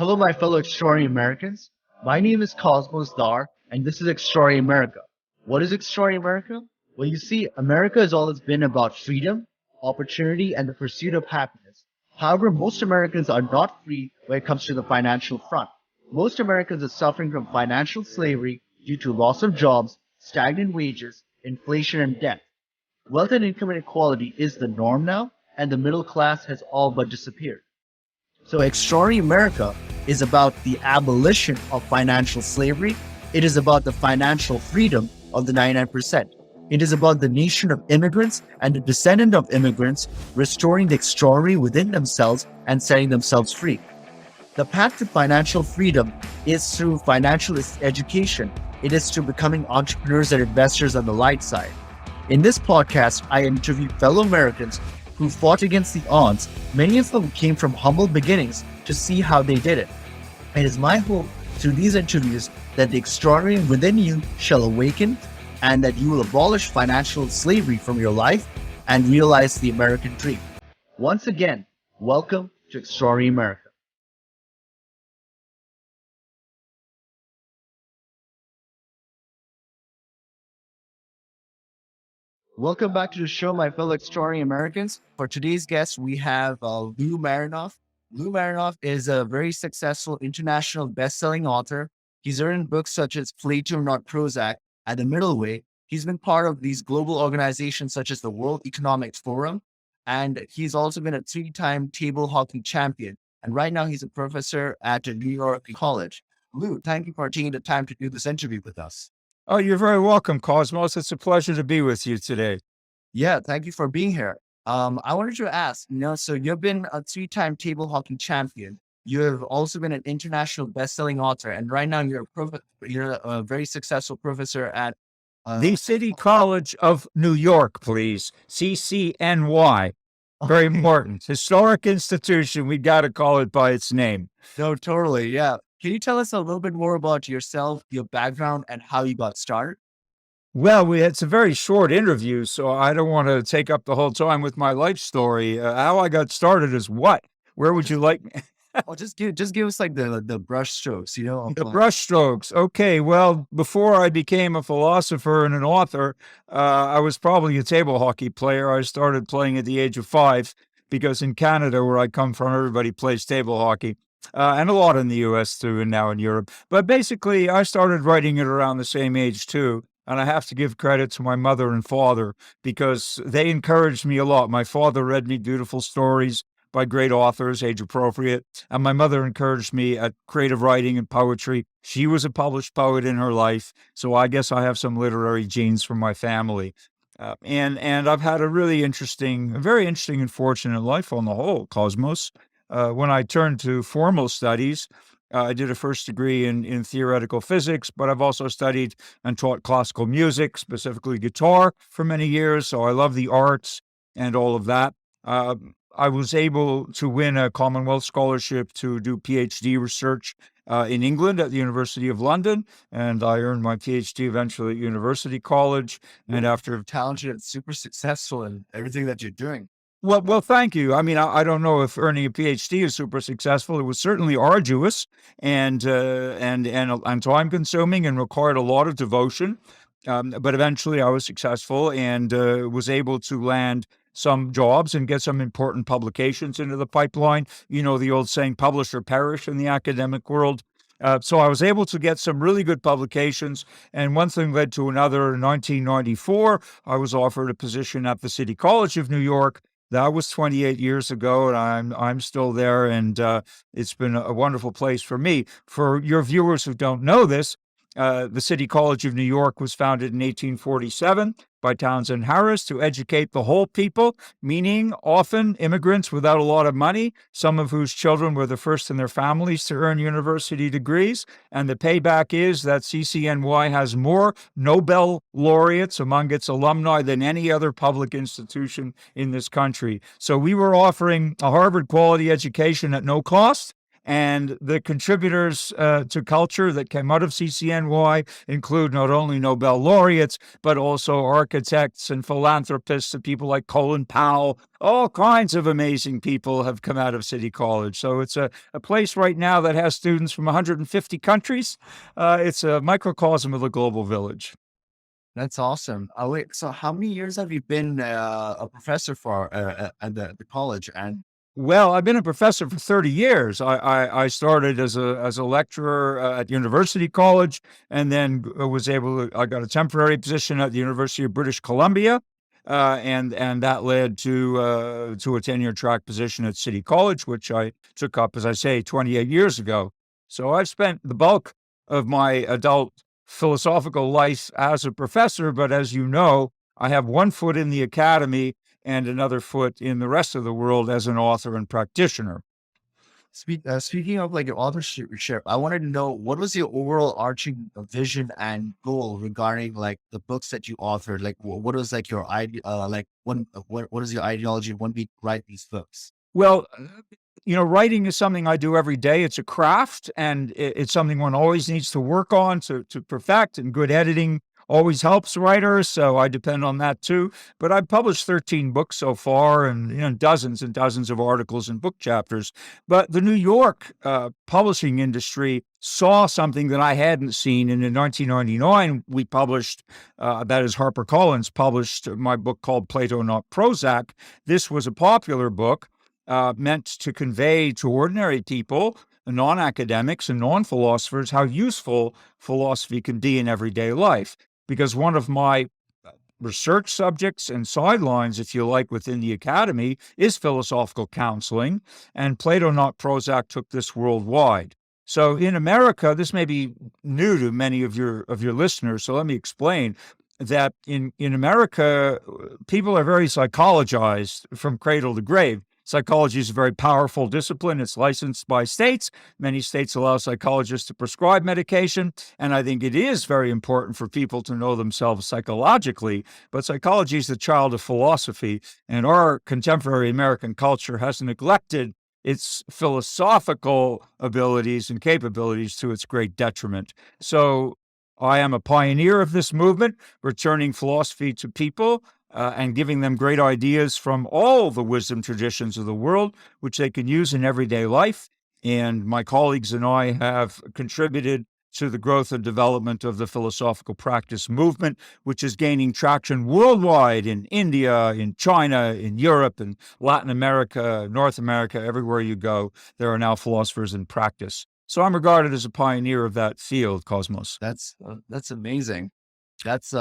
Hello, my fellow extraordinary Americans. My name is Cosmos Dar, and this is Extraordinary America. What is Extraordinary America? Well, you see, America has always been about freedom, opportunity, and the pursuit of happiness. However, most Americans are not free when it comes to the financial front. Most Americans are suffering from financial slavery due to loss of jobs, stagnant wages, inflation, and debt. Wealth and income inequality is the norm now, and the middle class has all but disappeared. So, Extraordinary America is about the abolition of financial slavery. It is about the financial freedom of the 99%. It is about the nation of immigrants and the descendant of immigrants restoring the extraordinary within themselves and setting themselves free. The path to financial freedom is through financial education. It is through becoming entrepreneurs and investors on the light side. In this podcast, I interview fellow Americans who fought against the odds. Many of them came from humble beginnings to see how they did it. It is my hope through these interviews that the extraordinary within you shall awaken and that you will abolish financial slavery from your life and realize the American dream. Once again, welcome to Extraordinary America. Welcome back to the show, my fellow extraordinary Americans. For today's guest, we have Lou Marinoff. Lou Marinoff is a very successful international best-selling author. He's written books such as Plato Not Prozac and The Middle Way. He's been part of these global organizations such as the World Economic Forum, and he's also been a three-time table hockey champion. And right now, he's a professor at a New York college. Lou, thank you for taking the time to do this interview with us. Oh, you're very welcome, Cosmos. It's a pleasure to be with you today. Yeah, thank you for being here. I wanted to ask, so you've been a three-time table hockey champion. You have also been an international best-selling author, and right now you're a very successful professor at The City College of New York, please. CCNY. Very important. Historic institution. We got to call it by its name. No, totally. Yeah. Can you tell us a little bit more about yourself, your background, and how you got started? Well, it's a very short interview, so I don't want to take up the whole time with my life story. How I got started is what? Where would you like me? Well, just give us like the brush strokes, The brushstrokes. Okay, well, before I became a philosopher and an author, I was probably a table hockey player. I started playing at the age of 5 because in Canada, where I come from, everybody plays table hockey. And a lot in the US too, and now in Europe. But basically, I started writing it around the same age too. And I have to give credit to my mother and father because they encouraged me a lot. My father read me beautiful stories by great authors, age appropriate. And my mother encouraged me at creative writing and poetry. She was a published poet in her life. So I guess I have some literary genes from my family. And I've had a very interesting and fortunate life on the whole, Cosmos. When I turned to formal studies, I did a first degree in theoretical physics, but I've also studied and taught classical music, specifically guitar, for many years. So I love the arts and all of that. I was able to win a Commonwealth scholarship to do PhD research in England at the University of London, and I earned my PhD eventually at University College. And after talented and super successful in everything that you're doing. Well, thank you. I mean, I don't know if earning a PhD is super successful. It was certainly arduous and time consuming and required a lot of devotion. But eventually I was successful and was able to land some jobs and get some important publications into the pipeline. You know, the old saying, publish or perish in the academic world. So I was able to get some really good publications, and one thing led to another. In 1994, I was offered a position at the City College of New York. That was 28 years ago, and I'm still there, and it's been a wonderful place for me. For your viewers who don't know this, the City College of New York was founded in 1847 by Townsend Harris to educate the whole people, meaning often immigrants without a lot of money, some of whose children were the first in their families to earn university degrees. And the payback is that CCNY has more Nobel laureates among its alumni than any other public institution in this country. So we were offering a Harvard quality education at no cost. And the contributors to culture that came out of CCNY include not only Nobel laureates, but also architects and philanthropists and people like Colin Powell. All kinds of amazing people have come out of City College. So it's a place right now that has students from 150 countries. It's a microcosm of the global village. That's awesome. Wait, so how many years have you been a professor for at the college? And Well, I've been a professor for 30 years. I started as a lecturer at University College, and then I got a temporary position at the University of British Columbia, and that led to a tenure track position at City College, which I took up, as I say, 28 years ago. So I've spent the bulk of my adult philosophical life as a professor, but as you know, I have one foot in the academy and another foot in the rest of the world as an author and practitioner. speaking of like your authorship, I wanted to know what was your overall arching vision and goal regarding like the books that you authored? Like, what was like your idea? Like, what is your ideology when we write these books? Well, writing is something I do every day. It's a craft, and it's something one always needs to work on to perfect, and good editing always helps writers, so I depend on that too. But I've published 13 books so far, and dozens and dozens of articles and book chapters. But the New York publishing industry saw something that I hadn't seen, and in 1999 we published, that is HarperCollins published my book called Plato Not Prozac. This was a popular book meant to convey to ordinary people, non-academics and non-philosophers, how useful philosophy can be in everyday life. Because one of my research subjects and sidelines, if you like, within the academy is philosophical counseling, and Plato Not Prozac took this worldwide. So in America, this may be new to many of your listeners, so let me explain that in America, people are very psychologized from cradle to grave. Psychology is a very powerful discipline. It's licensed by states. Many states allow psychologists to prescribe medication, and I think it is very important for people to know themselves psychologically. But psychology is the child of philosophy, and our contemporary American culture has neglected its philosophical abilities and capabilities to its great detriment. So I am a pioneer of this movement, returning philosophy to people and giving them great ideas from all the wisdom traditions of the world, which they can use in everyday life. And my colleagues and I have contributed to the growth and development of the philosophical practice movement, which is gaining traction worldwide in India, in China, in Europe, and Latin America, North America, everywhere you go, there are now philosophers in practice. So I'm regarded as a pioneer of that field, Cosmos. That's amazing. That's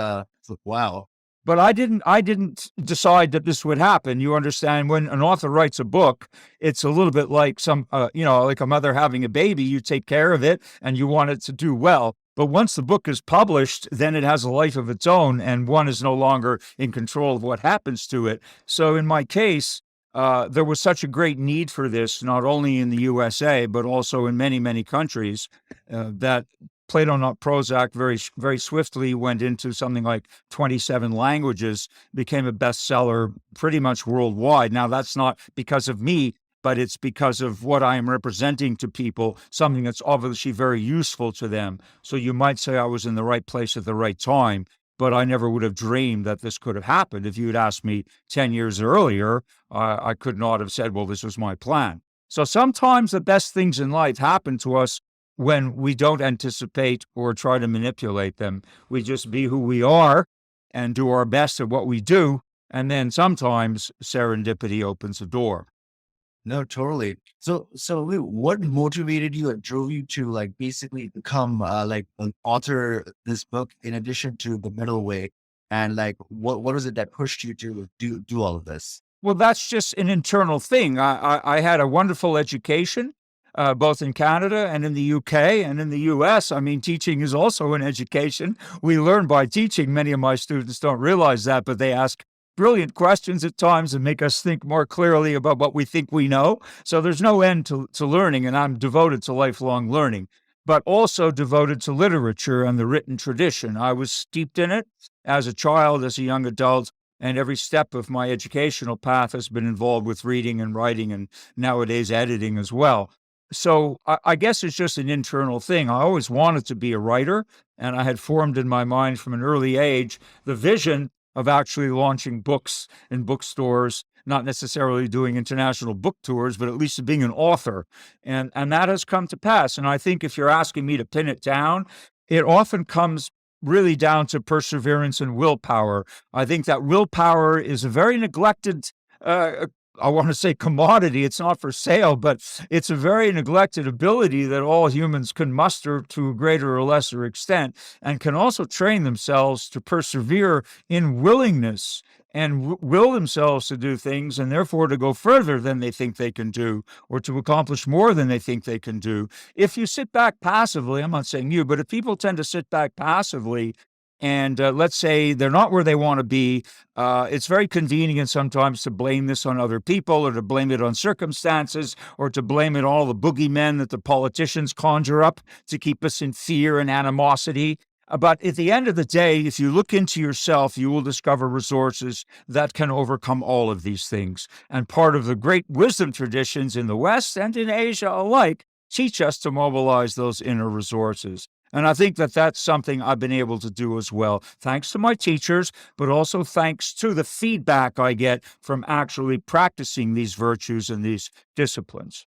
wow. But I didn't decide that this would happen. You understand, when an author writes a book, it's a little bit like like a mother having a baby. You take care of it and you want it to do well. But once the book is published, then it has a life of its own, and one is no longer in control of what happens to it. So in my case, there was such a great need for this, not only in the USA, but also in many, many countries, that Plato Not Prozac very, very swiftly went into something like 27 languages, became a bestseller pretty much worldwide. Now, that's not because of me, but it's because of what I am representing to people, something that's obviously very useful to them. So you might say I was in the right place at the right time, but I never would have dreamed that this could have happened. If you had asked me 10 years earlier, I could not have said, well, this was my plan. So sometimes the best things in life happen to us when we don't anticipate or try to manipulate them. We just be who we are and do our best at what we do. And then sometimes serendipity opens the door. No, totally. So wait, what motivated you and drove you to like basically become like an author this book in addition to the middle way? And like what was it that pushed you to do all of this? Well, that's just an internal thing. I had a wonderful education, both in Canada and in the UK and in the US. I mean, teaching is also an education. We learn by teaching. Many of my students don't realize that, but they ask brilliant questions at times and make us think more clearly about what we think we know. So there's no end to learning, and I'm devoted to lifelong learning, but also devoted to literature and the written tradition. I was steeped in it as a child, as a young adult, and every step of my educational path has been involved with reading and writing, and nowadays editing as well. So I guess it's just an internal thing. I always wanted to be a writer, and I had formed in my mind from an early age the vision of actually launching books in bookstores, not necessarily doing international book tours, but at least being an author. And that has come to pass. And I think if you're asking me to pin it down, it often comes really down to perseverance and willpower. I think that willpower is a very neglected I want to say commodity. It's not for sale, but it's a very neglected ability that all humans can muster to a greater or lesser extent, and can also train themselves to persevere in willingness and will themselves to do things, and therefore to go further than they think they can do, or to accomplish more than they think they can do. If you sit back passively, I'm not saying you, but if people tend to sit back passively, and let's say they're not where they want to be, it's very convenient sometimes to blame this on other people, or to blame it on circumstances, or to blame it on all the boogeymen that the politicians conjure up to keep us in fear and animosity. But at the end of the day, if you look into yourself, you will discover resources that can overcome all of these things. And part of the great wisdom traditions in the West and in Asia alike teach us to mobilize those inner resources. And I think that that's something I've been able to do as well, thanks to my teachers, but also thanks to the feedback I get from actually practicing these virtues and these disciplines.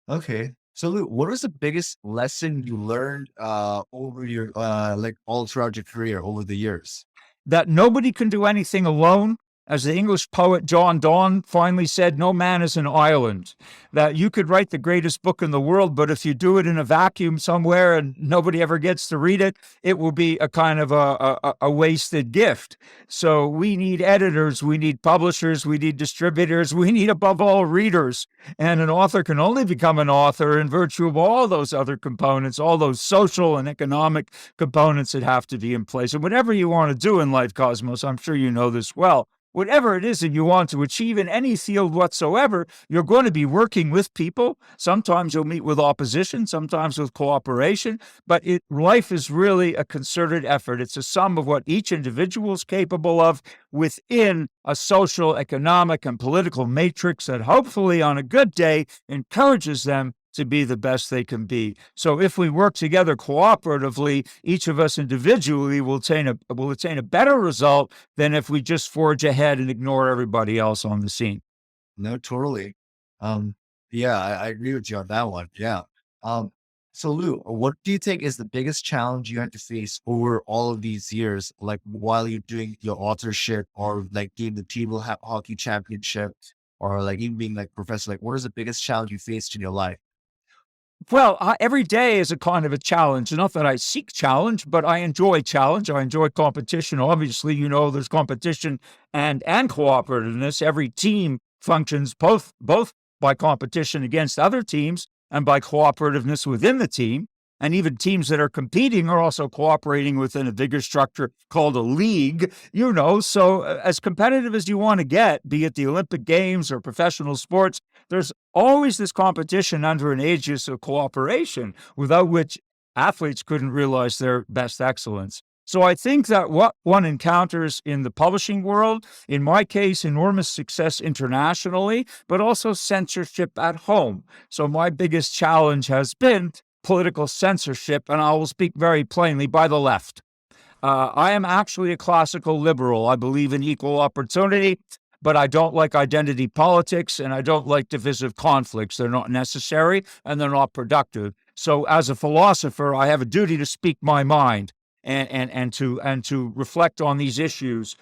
Okay. So, Lou, what was the biggest lesson you learned over your like all throughout your career over the years? That nobody can do anything alone. As the English poet John Donne finally said, no man is an island. That you could write the greatest book in the world, but if you do it in a vacuum somewhere and nobody ever gets to read it, it will be a kind of a wasted gift. So we need editors, we need publishers, we need distributors, we need above all readers. And an author can only become an author in virtue of all those other components, all those social and economic components that have to be in place. And whatever you want to do in life, Cosmos, I'm sure you know this well, whatever it is that you want to achieve in any field whatsoever, you're going to be working with people. Sometimes you'll meet with opposition, sometimes with cooperation, but life is really a concerted effort. It's a sum of what each individual is capable of within a social, economic, and political matrix that hopefully on a good day encourages them to be the best they can be. So if we work together cooperatively, each of us individually will attain a better result than if we just forge ahead and ignore everybody else on the scene. No, totally. Um, yeah, I agree with you on that one. Yeah. Um, so Lou, what do you think is the biggest challenge you had to face over all of these years, like while you're doing your authorship or like doing the table hockey championship or like even being like professor, like what is the biggest challenge you faced in your life? Well, every day is a kind of a challenge. Not that I seek challenge, but I enjoy challenge. I enjoy competition. Obviously, there's competition and cooperativeness. Every team functions both by competition against other teams and by cooperativeness within the team. And even teams that are competing are also cooperating within a bigger structure called a league, So as competitive as you want to get, be it the Olympic Games or professional sports, there's always this competition under an aegis of cooperation, without which athletes couldn't realize their best excellence. So I think that what one encounters in the publishing world, in my case, enormous success internationally, but also censorship at home. So my biggest challenge has been political censorship, and I will speak very plainly, by the left. I am actually a classical liberal. I believe in equal opportunity, but I don't like identity politics, and I don't like divisive conflicts. They're not necessary, and they're not productive. So as a philosopher, I have a duty to speak my mind and to reflect on these issues.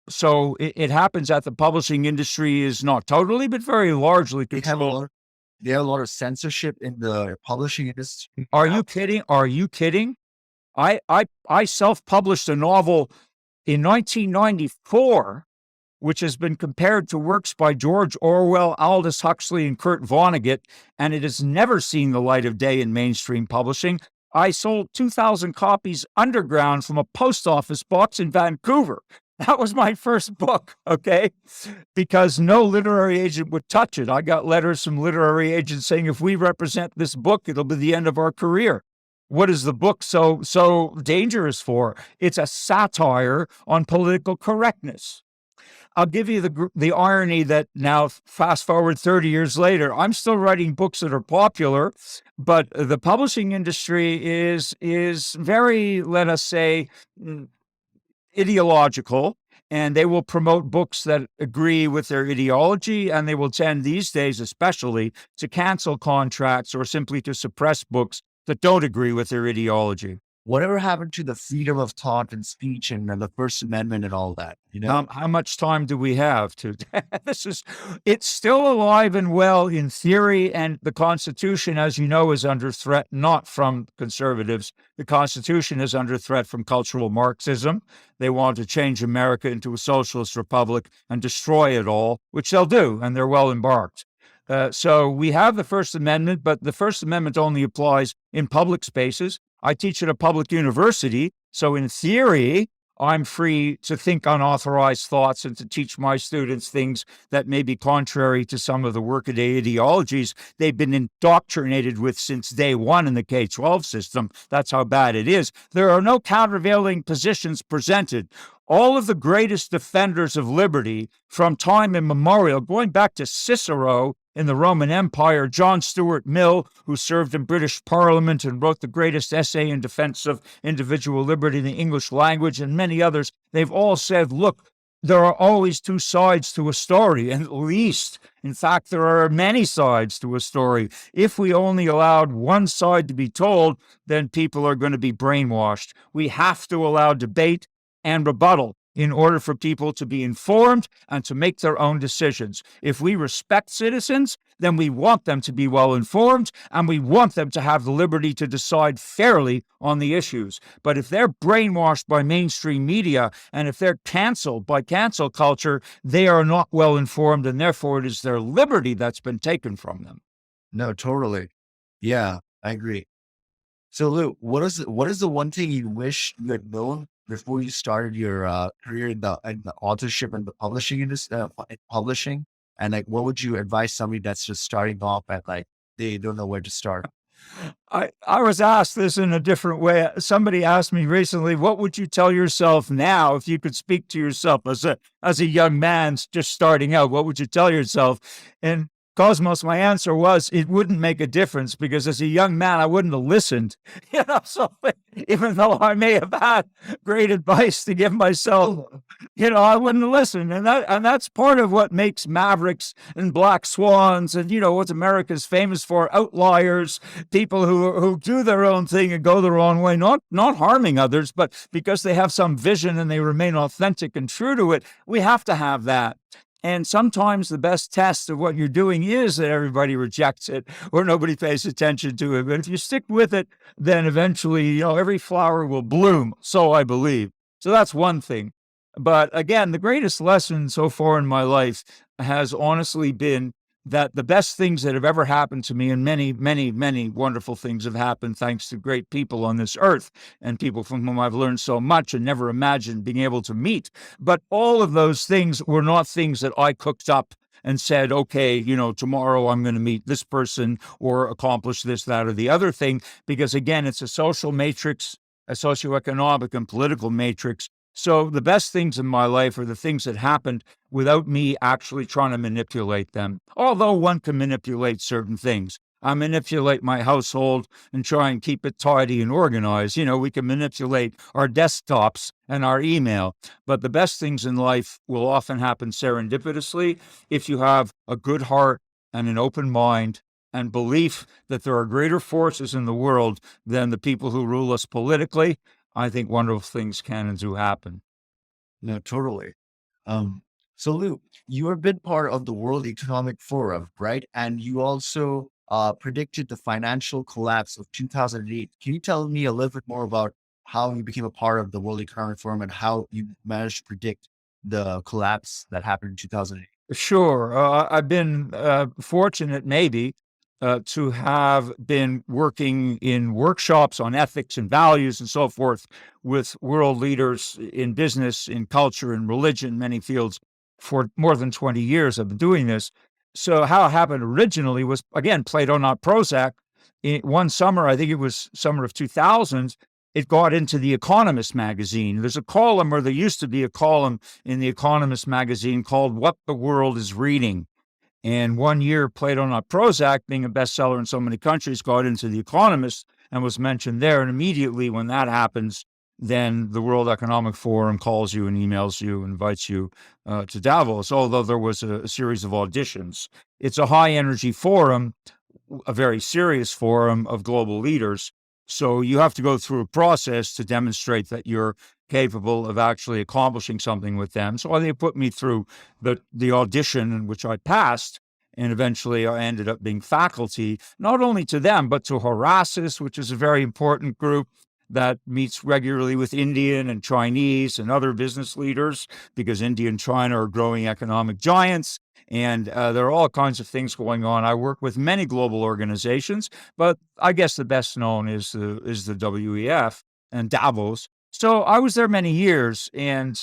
So it happens that the publishing industry is not totally, but very largely They have a controlled. lot, they have a lot of censorship in the publishing industry. Are you kidding? Are you kidding? I self-published a novel in 1994, which has been compared to works by George Orwell, Aldous Huxley, and Kurt Vonnegut, and it has never seen the light of day in mainstream publishing. I sold 2,000 copies underground from a post office box in Vancouver. That was my first book, okay? Because no literary agent would touch it. I got letters from literary agents saying, if we represent this book, it'll be the end of our career. What is the book so dangerous for? It's a satire on political correctness. I'll give you the irony that now, fast forward 30 years later, I'm still writing books that are popular, but the publishing industry is very, let us say, mm, ideological, and they will promote books that agree with their ideology, and they will tend these days especially to cancel contracts or simply to suppress books that don't agree with their ideology. Whatever happened to the freedom of thought and speech and the First Amendment and all that, you know? How much time do we have to? It's still alive and well in theory, and the Constitution, as you know, is under threat, not from conservatives. The Constitution is under threat from cultural Marxism. They want to change America into a socialist republic and destroy it all, which they'll do, and they're well embarked. So we have the First Amendment, but the First Amendment only applies in public spaces. I teach at a public university, so in theory, I'm free to think unauthorized thoughts and to teach my students things that may be contrary to some of the workaday ideologies they've been indoctrinated with since day one in the K-12 system. That's how bad it is. There are no countervailing positions presented. All of the greatest defenders of liberty from time immemorial, going back to Cicero in the Roman Empire, John Stuart Mill, who served in British Parliament and wrote the greatest essay in defense of individual liberty in the English language, and many others, they've all said, look, there are always two sides to a story, and at least, in fact, there are many sides to a story. If we only allowed one side to be told, then people are going to be brainwashed. We have to allow debate and rebuttal in order for people to be informed and to make their own decisions. If we respect citizens, then we want them to be well informed and we want them to have the liberty to decide fairly on the issues. But if they're brainwashed by mainstream media and if they're canceled by cancel culture, they are not well informed, and therefore it is their liberty that's been taken from them. No, totally. Yeah, I agree. So Lou, what is the one thing you wish you had known before you started your career in the authorship and the publishing industry, publishing? And like, what would you advise somebody that's just starting off at like, they don't know where to start? I was asked this in a different way. Somebody asked me recently, what would you tell yourself now if you could speak to yourself as a young man just starting out? What would you tell yourself? And Cosmos, my answer was, it wouldn't make a difference because as a young man, I wouldn't have listened. So even though I may have had great advice to give myself, I wouldn't have listened. And that's part of what makes mavericks and black swans and, what America's famous for, outliers, people who do their own thing and go their own way, not harming others, but because they have some vision and they remain authentic and true to it. We have to have that. And sometimes the best test of what you're doing is that everybody rejects it or nobody pays attention to it. But if you stick with it, then eventually, every flower will bloom. So I believe. So that's one thing. But again, the greatest lesson so far in my life has honestly been that the best things that have ever happened to me, and many, many, many wonderful things have happened thanks to great people on this earth and people from whom I've learned so much and never imagined being able to meet. But all of those things were not things that I cooked up and said, okay, tomorrow I'm going to meet this person or accomplish this, that, or the other thing. Because again, it's a social matrix, a socioeconomic and political matrix. So the best things in my life are the things that happened without me actually trying to manipulate them. Although one can manipulate certain things. I manipulate my household and try and keep it tidy and organized. We can manipulate our desktops and our email. But the best things in life will often happen serendipitously if you have a good heart and an open mind and belief that there are greater forces in the world than the people who rule us politically. I think wonderful things can and do happen. No, totally. So Lou, you have been part of the World Economic Forum, right? And you also predicted the financial collapse of 2008. Can you tell me a little bit more about how you became a part of the World Economic Forum and how you managed to predict the collapse that happened in 2008? Sure. I've been fortunate, maybe, to have been working in workshops on ethics and values and so forth with world leaders in business, in culture, in religion, many fields for more than 20 years. I've been doing this. So how it happened originally was, again, Plato, not Prozac. One summer, I think it was summer of 2000, it got into the Economist magazine. There's a column, or there used to be a column in the Economist magazine called What the World is Reading. And one year, Plato Not Prozac, being a bestseller in so many countries, got into the Economist and was mentioned there. And immediately when that happens, then the World Economic Forum calls you and emails you, invites you to Davos, although there was a series of auditions. It's a high energy forum, a very serious forum of global leaders. So you have to go through a process to demonstrate that you're capable of actually accomplishing something with them. So they put me through the audition, in which I passed, and eventually I ended up being faculty, not only to them, but to Horasis, which is a very important group that meets regularly with Indian and Chinese and other business leaders, because India and China are growing economic giants. And there are all kinds of things going on. I work with many global organizations, but I guess the best known is the WEF and Davos. So I was there many years, and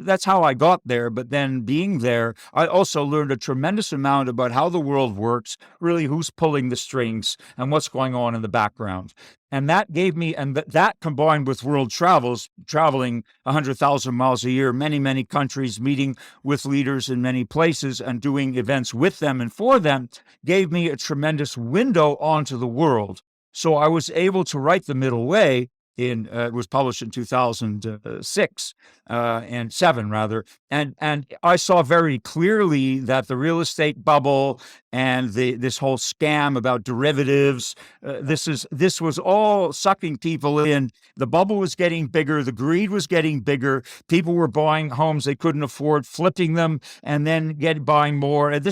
that's how I got there. But then being there, I also learned a tremendous amount about how the world works, really who's pulling the strings and what's going on in the background. And that gave me, and that combined with world traveling 100,000 miles a year, many, many countries, meeting with leaders in many places and doing events with them and for them, gave me a tremendous window onto the world. So I was able to write The Middle Way. It was published in 2006 and 7 rather, and I saw very clearly that the real estate bubble and this whole scam about derivatives, this was all sucking people in. The bubble was getting bigger, the greed was getting bigger. People were buying homes they couldn't afford, flipping them, and then buying more. And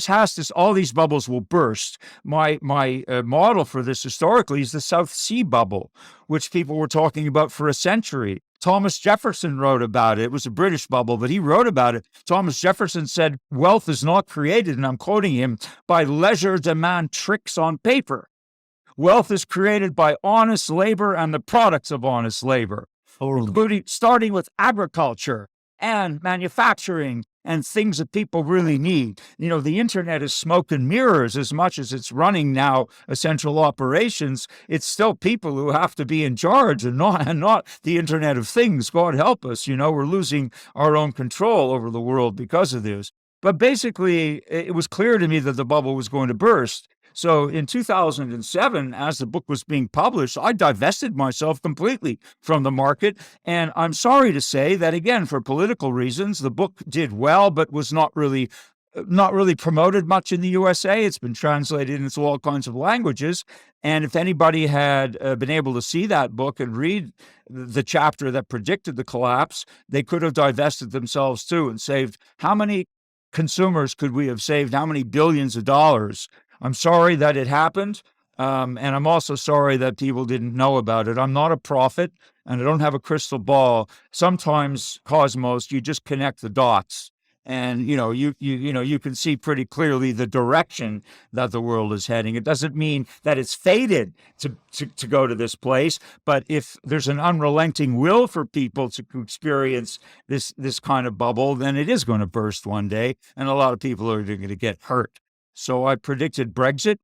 all these bubbles will burst. My model for this historically is the South Sea bubble, which people were talking about for a century. Thomas Jefferson wrote about it. It was a British bubble, but he wrote about it. Thomas Jefferson said, wealth is not created, and I'm quoting him, by legerdemain tricks on paper. Wealth is created by honest labor and the products of honest labor, including starting with agriculture and manufacturing and things that people really need. The internet is smoke and mirrors as much as it's running now essential operations. It's still people who have to be in charge and not the Internet of Things. God help us. We're losing our own control over the world because of this. But basically, it was clear to me that the bubble was going to burst. So in 2007, as the book was being published, I divested myself completely from the market. And I'm sorry to say that, again, for political reasons, the book did well, but was not really promoted much in the USA. It's been translated into all kinds of languages. And if anybody had been able to see that book and read the chapter that predicted the collapse, they could have divested themselves too and saved. How many consumers could we have saved? How many billions of dollars? I'm sorry that it happened, and I'm also sorry that people didn't know about it. I'm not a prophet, and I don't have a crystal ball. Sometimes, Cosmos, you just connect the dots, and you can see pretty clearly the direction that the world is heading. It doesn't mean that it's fated to go to this place, but if there's an unrelenting will for people to experience this kind of bubble, then it is going to burst one day, and a lot of people are going to get hurt. So I predicted Brexit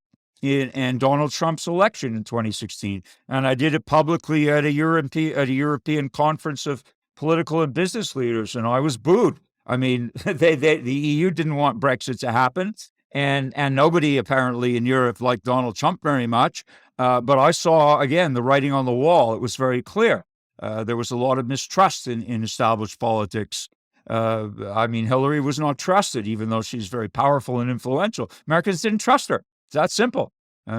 and Donald Trump's election in 2016, and I did it publicly at a European conference of political and business leaders, and I was booed. I mean, the EU didn't want Brexit to happen, and nobody apparently in Europe liked Donald Trump very much. But I saw, again, the writing on the wall. It was very clear. There was a lot of mistrust in established politics. Hillary was not trusted, even though she's very powerful and influential. Americans didn't trust her. It's that simple.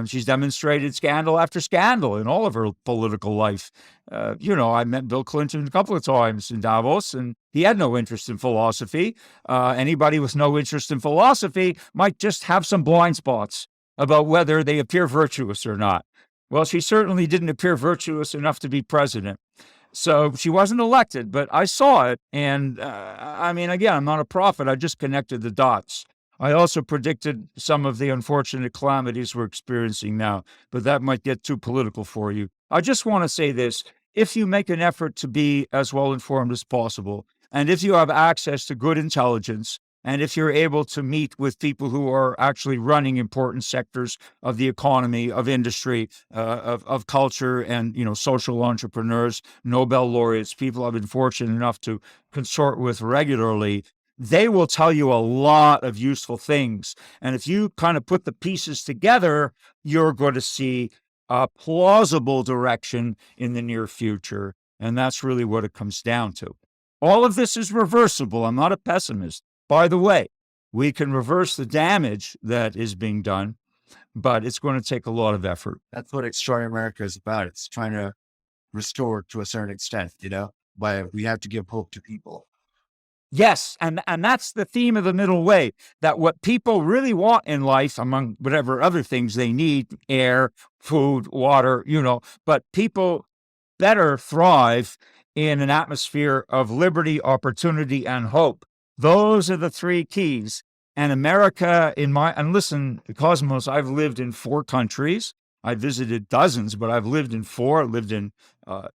She's demonstrated scandal after scandal in all of her political life. I met Bill Clinton a couple of times in Davos, and he had no interest in philosophy. Anybody with no interest in philosophy might just have some blind spots about whether they appear virtuous or not. Well, she certainly didn't appear virtuous enough to be president. So she wasn't elected, but I saw it. And again, I'm not a prophet. I just connected the dots. I also predicted some of the unfortunate calamities we're experiencing now, but that might get too political for you. I just want to say this. If you make an effort to be as well informed as possible, and if you have access to good intelligence, And if you're able to meet with people who are actually running important sectors of the economy, of industry, of culture, and social entrepreneurs, Nobel laureates, people I've been fortunate enough to consort with regularly, they will tell you a lot of useful things. And if you kind of put the pieces together, you're going to see a plausible direction in the near future. And that's really what it comes down to. All of this is reversible. I'm not a pessimist. By the way, we can reverse the damage that is being done, but it's going to take a lot of effort. That's what Extraordinary America is about. It's trying to restore to a certain extent, but we have to give hope to people. Yes, and that's the theme of the middle way, that what people really want in life, among whatever other things they need, air, food, water, but people better thrive in an atmosphere of liberty, opportunity, and hope. Those are the three keys. And America, and listen, Cosmos, I've lived in 4 countries. I visited dozens, but I've lived in 4. I lived in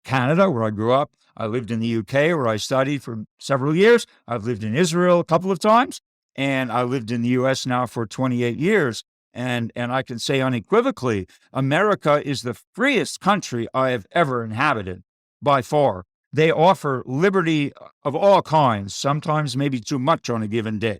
Canada, where I grew up. I lived in the UK, where I studied for several years. I've lived in Israel a couple of times, and I lived in the US now for 28 years. And I can say unequivocally, America is the freest country I have ever inhabited, by far. They offer liberty of all kinds, sometimes maybe too much on a given day.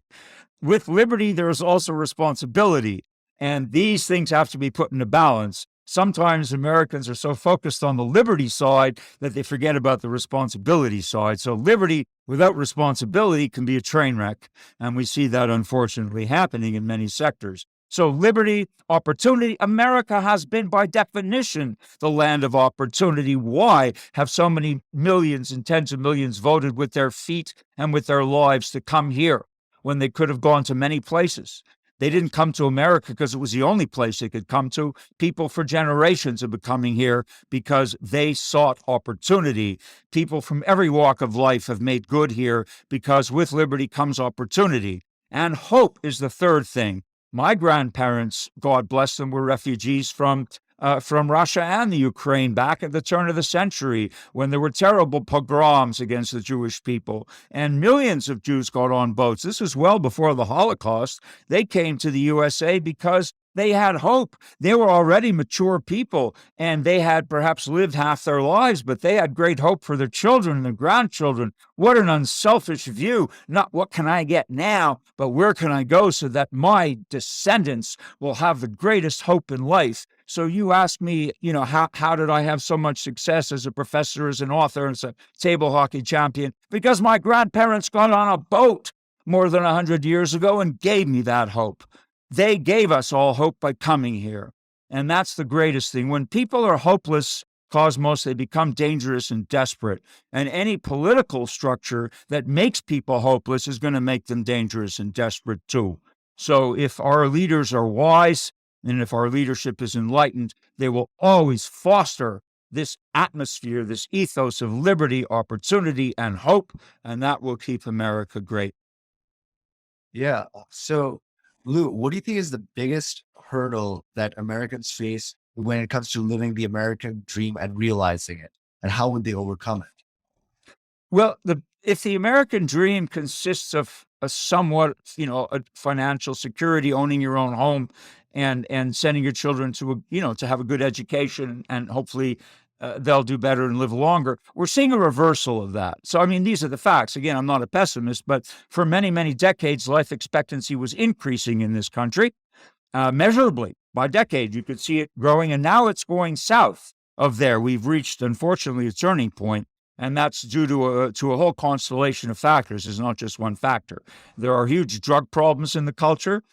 With liberty, there is also responsibility, and these things have to be put into balance. Sometimes Americans are so focused on the liberty side that they forget about the responsibility side. So liberty without responsibility can be a train wreck, and we see that unfortunately happening in many sectors. So liberty, opportunity, America has been by definition the land of opportunity. Why have so many millions and tens of millions voted with their feet and with their lives to come here when they could have gone to many places? They didn't come to America because it was the only place they could come to. People for generations have been coming here because they sought opportunity. People from every walk of life have made good here because with liberty comes opportunity. And hope is the third thing. My grandparents, God bless them, were refugees from Russia and the Ukraine back at the turn of the century when there were terrible pogroms against the Jewish people. And millions of Jews got on boats. This was well before the Holocaust. They came to the USA because they had hope. They were already mature people, and they had perhaps lived half their lives, but they had great hope for their children and their grandchildren. What an unselfish view. Not what can I get now, but where can I go so that my descendants will have the greatest hope in life. So you ask me, how did I have so much success as a professor, as an author, as a table hockey champion? Because my grandparents got on a boat more than 100 years ago and gave me that hope. They gave us all hope by coming here. And that's the greatest thing. When people are hopeless, Cosmos, they become dangerous and desperate. And any political structure that makes people hopeless is going to make them dangerous and desperate too. So if our leaders are wise, and if our leadership is enlightened, they will always foster this atmosphere, this ethos of liberty, opportunity, and hope, and that will keep America great. Yeah. So, Lou, what do you think is the biggest hurdle that Americans face when it comes to living the American dream and realizing it? And how would they overcome it? Well, if the American dream consists of a somewhat, a financial security, owning your own home, and sending your children to to have a good education, and hopefully they'll do better and live longer. We're seeing a reversal of that. So, these are the facts. Again, I'm not a pessimist, but for many, many decades, life expectancy was increasing in this country, measurably by decade. You could see it growing, and now it's going south of there. We've reached, unfortunately, a turning point. And that's due to a whole constellation of factors. It's not just one factor. There are huge drug problems in the culture.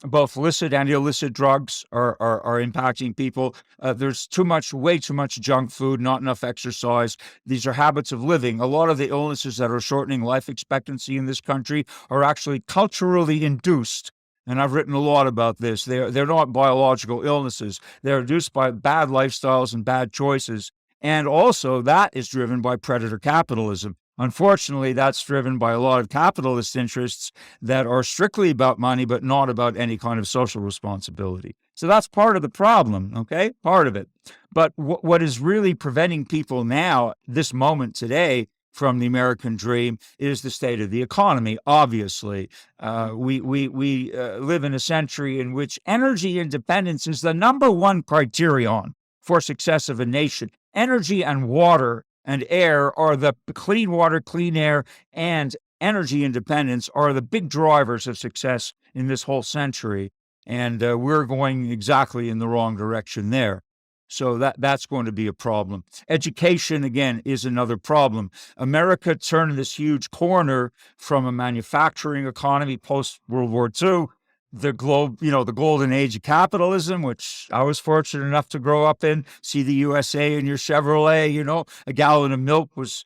Both illicit and illicit drugs are impacting people. There's way too much junk food, not enough exercise. These are habits of living. A lot of the illnesses that are shortening life expectancy in this country are actually culturally induced. And I've written a lot about this. They're not biological illnesses. They're induced by bad lifestyles and bad choices. And also that is driven by predator capitalism. Unfortunately, that's driven by a lot of capitalist interests that are strictly about money, but not about any kind of social responsibility. So that's part of the problem, okay? Part of it. But what is really preventing people now, this moment today, from the American dream is the state of the economy. Obviously, we live in a century in which energy independence is the number one criterion for success of a nation. Energy and water and air are the clean water, clean air, and energy independence are the big drivers of success in this whole century. And we're going exactly in the wrong direction there. So that's going to be a problem. Education, again, is another problem. America turned this huge corner from a manufacturing economy post World War II, the golden age of capitalism, which I was fortunate enough to grow up in. See the USA in your Chevrolet. A gallon of milk was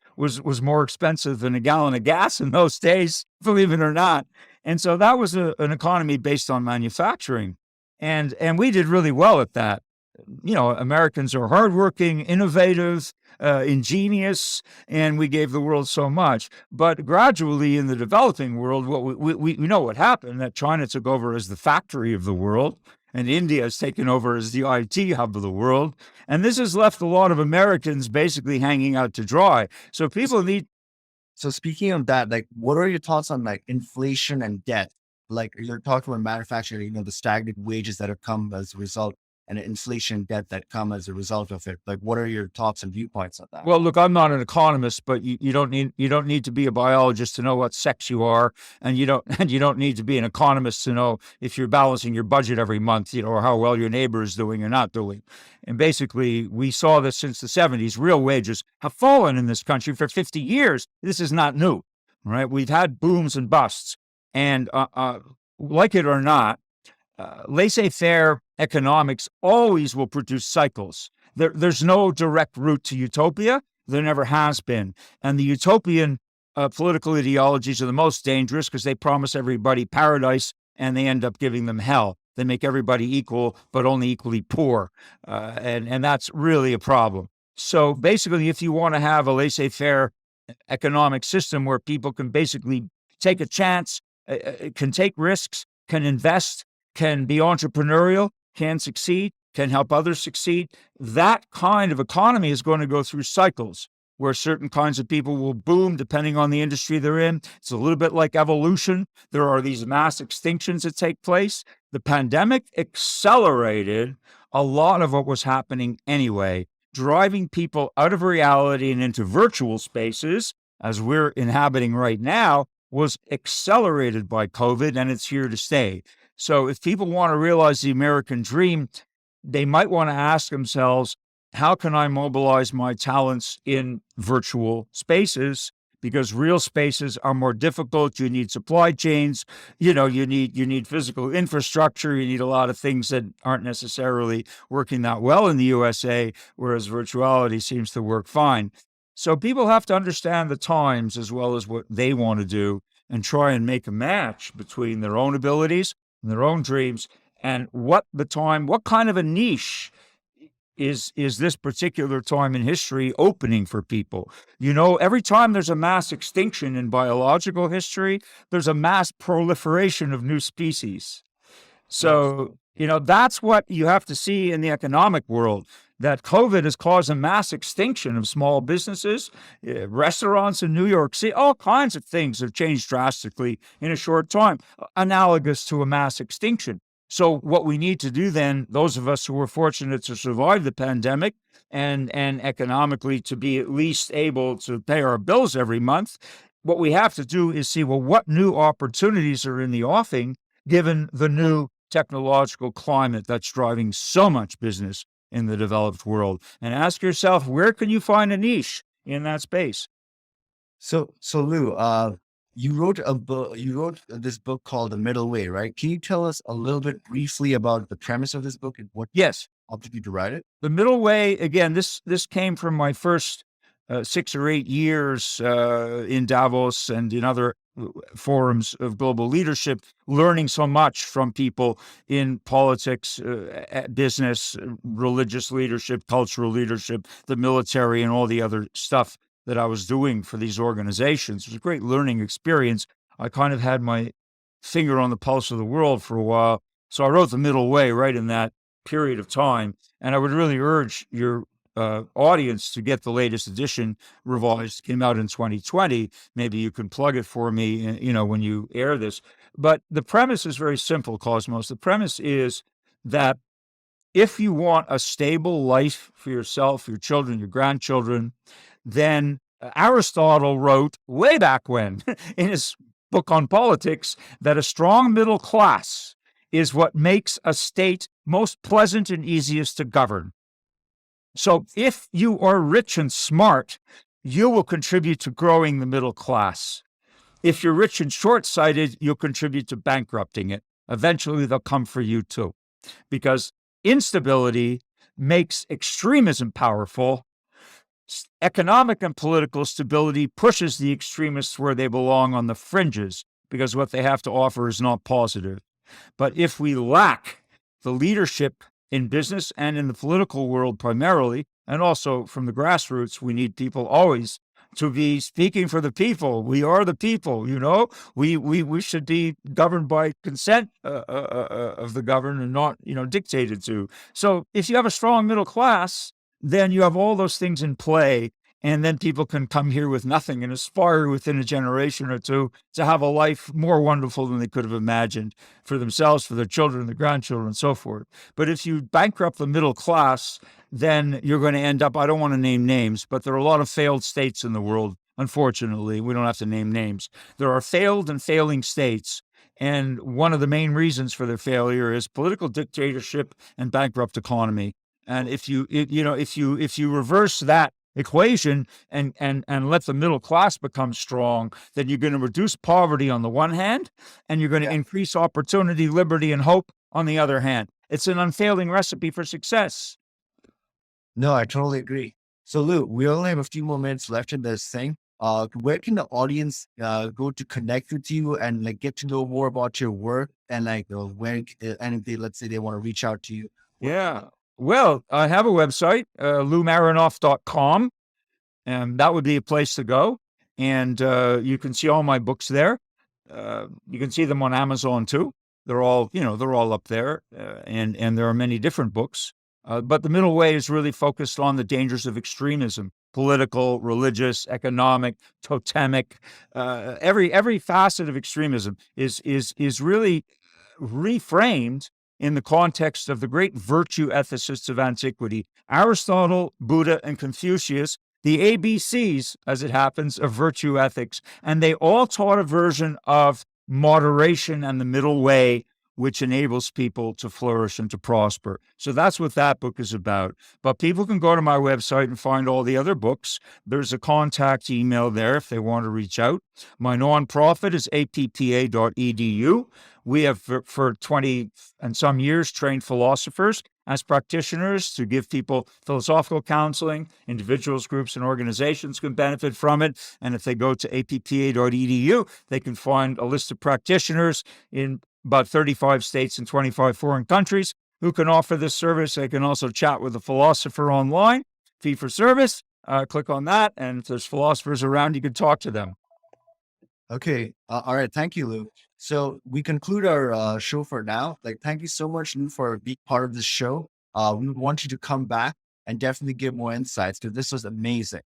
more expensive than a gallon of gas in those days, believe it or not. And so that was an economy based on manufacturing, and we did really well at that. Americans are hardworking, innovative, ingenious, and we gave the world so much. But gradually in the developing world, we know what happened, that China took over as the factory of the world, and India has taken over as the IT hub of the world. And this has left a lot of Americans basically hanging out to dry. So people need... So speaking of that, like, what are your thoughts on like inflation and debt? Like you're talking about manufacturing, the stagnant wages that have come as a result, and inflation debt that come as a result of it. Like, what are your thoughts and viewpoints on that? Well, look, I'm not an economist, but you don't need to be a biologist to know what sex you are, and you don't need to be an economist to know if you're balancing your budget every month, or how well your neighbor is doing or not doing. And basically, we saw this since the 70s. Real wages have fallen in this country for 50 years. This is not new, right? We've had booms and busts, and like it or not, laissez-faire economics always will produce cycles. There's no direct route to utopia. There never has been. And the utopian political ideologies are the most dangerous because they promise everybody paradise and they end up giving them hell. They make everybody equal, but only equally poor. And that's really a problem. So basically, if you want to have a laissez-faire economic system where people can basically take a chance, can take risks, can invest, can be entrepreneurial, can succeed, can help others succeed, that kind of economy is going to go through cycles where certain kinds of people will boom depending on the industry they're in. It's a little bit like evolution. There are these mass extinctions that take place. The pandemic accelerated a lot of what was happening anyway, driving people out of reality and into virtual spaces, as we're inhabiting right now, was accelerated by COVID, and it's here to stay. So if people want to realize the American dream, they might want to ask themselves, how can I mobilize my talents in virtual spaces? Because real spaces are more difficult. You need supply chains, you need physical infrastructure, you need a lot of things that aren't necessarily working that well in the USA, whereas virtuality seems to work fine. So people have to understand the times as well as what they want to do and try and make a match between their own abilities and their own dreams and what kind of a niche is this particular time in history opening for people. Every time there's a mass extinction in biological history, there's a mass proliferation of new species. So, that's what you have to see in the economic world, that COVID has caused a mass extinction of small businesses, restaurants in New York City, all kinds of things have changed drastically in a short time, analogous to a mass extinction. So what we need to do then, those of us who were fortunate to survive the pandemic and economically to be at least able to pay our bills every month, what we have to do is see, well, what new opportunities are in the offing given the new technological climate that's driving so much business in the developed world, and ask yourself, where can you find a niche in that space? So Lou, you wrote this book called The Middle Way, right? Can you tell us a little bit briefly about the premise of this book and what Yes. prompted you to write it? The Middle Way, again, this came from my first 6 or 8 years in Davos and in other forums of global leadership, learning so much from people in politics, business, religious leadership, cultural leadership, the military, and all the other stuff that I was doing for these organizations. It was a great learning experience. I kind of had my finger on the pulse of the world for a while. So I wrote The Middle Way right in that period of time. And I would really urge your audience to get the latest edition revised. Came out in 2020. Maybe you can plug it for me, when you air this. But the premise is very simple, Cosmos. The premise is that if you want a stable life for yourself, your children, your grandchildren, then Aristotle wrote way back when in his book on politics that a strong middle class is what makes a state most pleasant and easiest to govern. So if you are rich and smart, you will contribute to growing the middle class. If you're rich and short-sighted, you'll contribute to bankrupting it. Eventually, they'll come for you too, because instability makes extremism powerful. Economic and political stability pushes the extremists where they belong on the fringes, because what they have to offer is not positive. But if we lack the leadership in business and in the political world primarily, and also from the grassroots, we need people always to be speaking for the people. We are the people, we should be governed by consent of the governed and not, dictated to. So if you have a strong middle class, then you have all those things in play. And then people can come here with nothing and aspire within a generation or two to have a life more wonderful than they could have imagined for themselves, for their children, their grandchildren, and so forth. But if you bankrupt the middle class, then you're going to end up, I don't want to name names, but there are a lot of failed states in the world. Unfortunately, we don't have to name names. There are failed and failing states. And one of the main reasons for their failure is political dictatorship and bankrupt economy. And if you reverse that equation and let the middle class become strong, then you're going to reduce poverty on the one hand, and you're going to increase opportunity, liberty, and hope on the other hand. It's an unfailing recipe for success. No, I totally agree. So Lou, we only have a few more minutes left in this thing. Where can the audience go to connect with you and get to know more about your work, and when and if they, let's say, they want to reach out to you? Yeah. Well, I have a website, loumarinoff.com, and that would be a place to go. And you can see all my books there. You can see them on Amazon too. They're all up there, and there are many different books. But the middle way is really focused on the dangers of extremism: political, religious, economic, totemic. Every facet of extremism is really reframed in the context of the great virtue ethicists of antiquity: Aristotle, Buddha, and Confucius, the ABCs, as it happens, of virtue ethics. And they all taught a version of moderation and the middle way, which enables people to flourish and to prosper. So that's what that book is about. But people can go to my website and find all the other books. There's a contact email there if they want to reach out. My nonprofit is appa.edu. We have, for 20 and some years, trained philosophers as practitioners to give people philosophical counseling. Individuals, groups, and organizations can benefit from it. And if they go to appa.edu, they can find a list of practitioners in about 35 states and 25 foreign countries who can offer this service. They can also chat with a philosopher online, fee for service. Click on that, and if there's philosophers around, you can talk to them. Okay. All right. Thank you, Lou. So we conclude our show for now. Thank you so much, Lou, for being part of this show. We want you to come back and definitely give more insights, because this was amazing.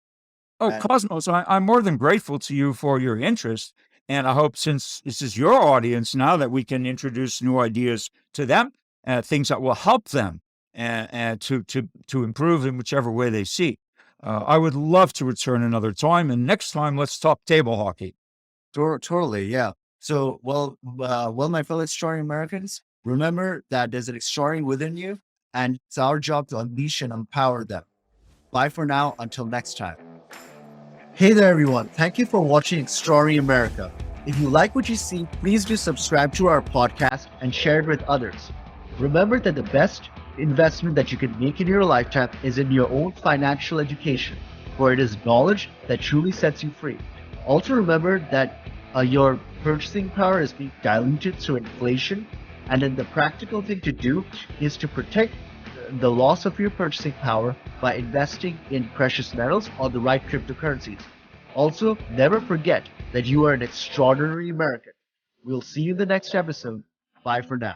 Oh, Cosmos, I'm more than grateful to you for your interest. And I hope, since this is your audience now, that we can introduce new ideas to them, things that will help them to improve in whichever way they see. I would love to return another time. And next time, let's talk table hockey. Totally. Yeah. So, well, my fellow extraordinary Americans, remember that there's an extraordinary within you, and it's our job to unleash and empower them. Bye for now. Until next time. Hey there, everyone. Thank you for watching Extraordinary America. If you like what you see, please do subscribe to our podcast and share it with others. Remember that the best investment that you can make in your lifetime is in your own financial education, for it is knowledge that truly sets you free. Also remember that your purchasing power is being diluted through inflation, and then the practical thing to do is to protect the loss of your purchasing power by investing in precious metals or the right cryptocurrencies. Also, never forget that you are an extraordinary American. We'll see you in the next episode. Bye for now.